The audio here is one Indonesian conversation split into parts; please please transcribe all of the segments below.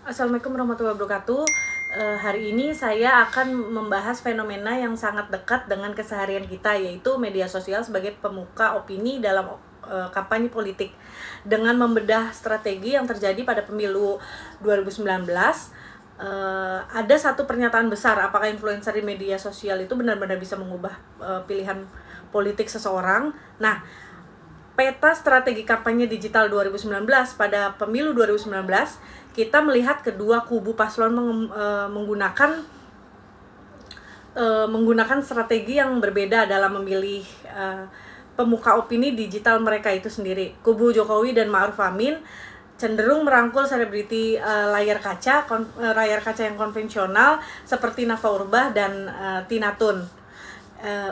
Assalamualaikum warahmatullahi wabarakatuh. Hari ini saya akan membahas fenomena yang sangat dekat dengan keseharian kita, yaitu media sosial sebagai pemuka opini dalam kampanye politik. Dengan membedah strategi yang terjadi pada pemilu 2019, ada satu pernyataan besar, apakah influencer di media sosial itu benar-benar bisa mengubah pilihan politik seseorang. Nah, peta strategi kampanye digital 2019 pada pemilu 2019, kita melihat kedua kubu paslon menggunakan strategi yang berbeda dalam memilih pemuka opini digital mereka itu sendiri. Kubu Jokowi dan Ma'ruf Amin cenderung merangkul selebriti layar kaca yang konvensional seperti Nafa Urbach dan Tina Toon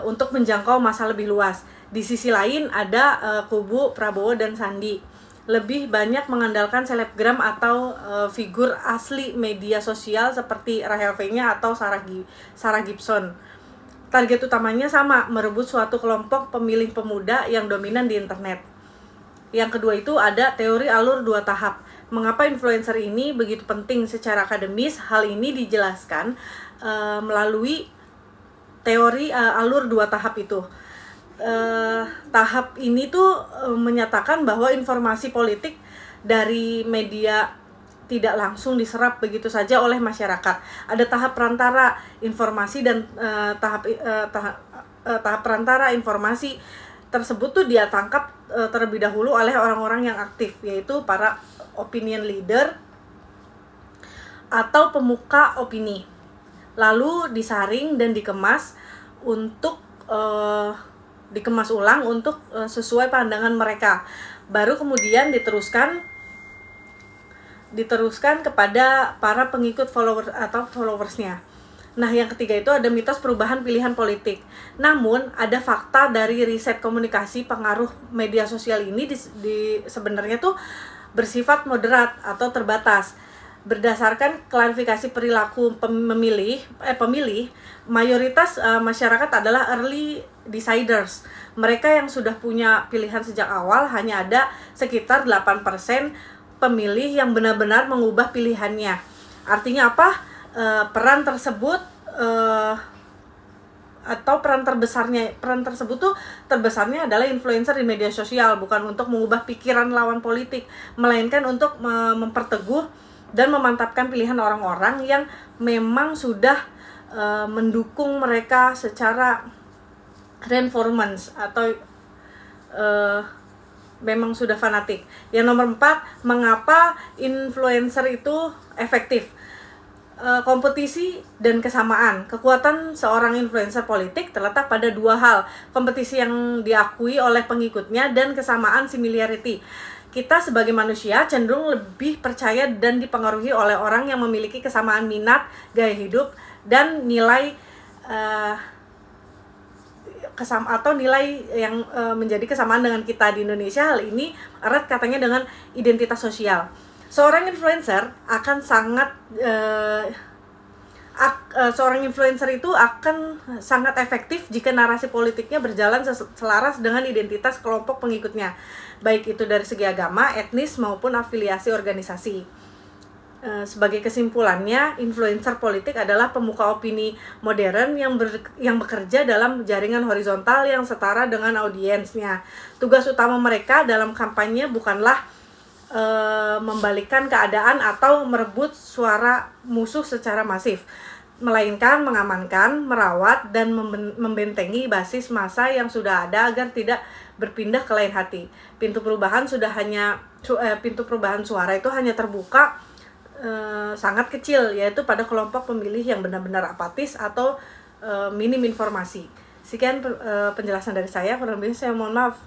untuk menjangkau massa lebih luas. Di sisi lain ada kubu Prabowo dan Sandi, lebih banyak mengandalkan selebgram atau figur asli media sosial seperti Rahel V-nya atau Sarah Gibson. Target utamanya sama, merebut suatu kelompok pemilih pemuda yang dominan di internet. Yang kedua itu ada teori alur dua tahap. Mengapa influencer ini begitu penting secara akademis? Hal ini dijelaskan melalui teori alur dua tahap itu. Tahap ini tuh menyatakan bahwa informasi politik dari media tidak langsung diserap begitu saja oleh masyarakat. Ada tahap perantara informasi dan tahap perantara informasi tersebut tuh dia tangkap terlebih dahulu oleh orang-orang yang aktif, yaitu para opinion leader atau pemuka opini. Lalu disaring dan dikemas ulang untuk sesuai pandangan mereka. Baru kemudian diteruskan kepada para pengikut followersnya. Nah, yang ketiga itu ada mitos perubahan pilihan politik. Namun, ada fakta dari riset komunikasi pengaruh media sosial ini sebenarnya tuh bersifat moderat atau terbatas. Berdasarkan klarifikasi perilaku pemilih, mayoritas masyarakat adalah early deciders. Mereka yang sudah punya pilihan sejak awal, hanya ada sekitar 8% pemilih yang benar-benar mengubah pilihannya. Artinya apa? Peran terbesarnya adalah influencer di media sosial, bukan untuk mengubah pikiran lawan politik, melainkan untuk memperteguh dan memantapkan pilihan orang-orang yang memang sudah mendukung mereka secara reinforcement atau memang sudah fanatik. Yang nomor 4, mengapa influencer itu efektif? Kompetisi dan kesamaan. Kekuatan seorang influencer politik terletak pada dua hal: kompetisi yang diakui oleh pengikutnya dan kesamaan similarity. Kita sebagai manusia cenderung lebih percaya dan dipengaruhi oleh orang yang memiliki kesamaan minat, gaya hidup, dan nilai nilai yang menjadi kesamaan dengan kita. Di Indonesia hal ini erat katanya dengan identitas sosial. Seorang influencer akan sangat efektif jika narasi politiknya berjalan selaras dengan identitas kelompok pengikutnya, baik itu dari segi agama, etnis, maupun afiliasi organisasi. Sebagai kesimpulannya, influencer politik adalah pemuka opini modern yang bekerja dalam jaringan horizontal yang setara dengan audiensnya. Tugas utama mereka dalam kampanye bukanlah membalikkan keadaan atau merebut suara musuh secara masif, melainkan mengamankan, merawat, dan membentengi basis massa yang sudah ada agar tidak berpindah ke lain hati. Pintu perubahan suara itu hanya terbuka sangat kecil, yaitu pada kelompok pemilih yang benar-benar apatis atau minim informasi. Sekian penjelasan dari saya, kurang lebihnya saya mohon maaf.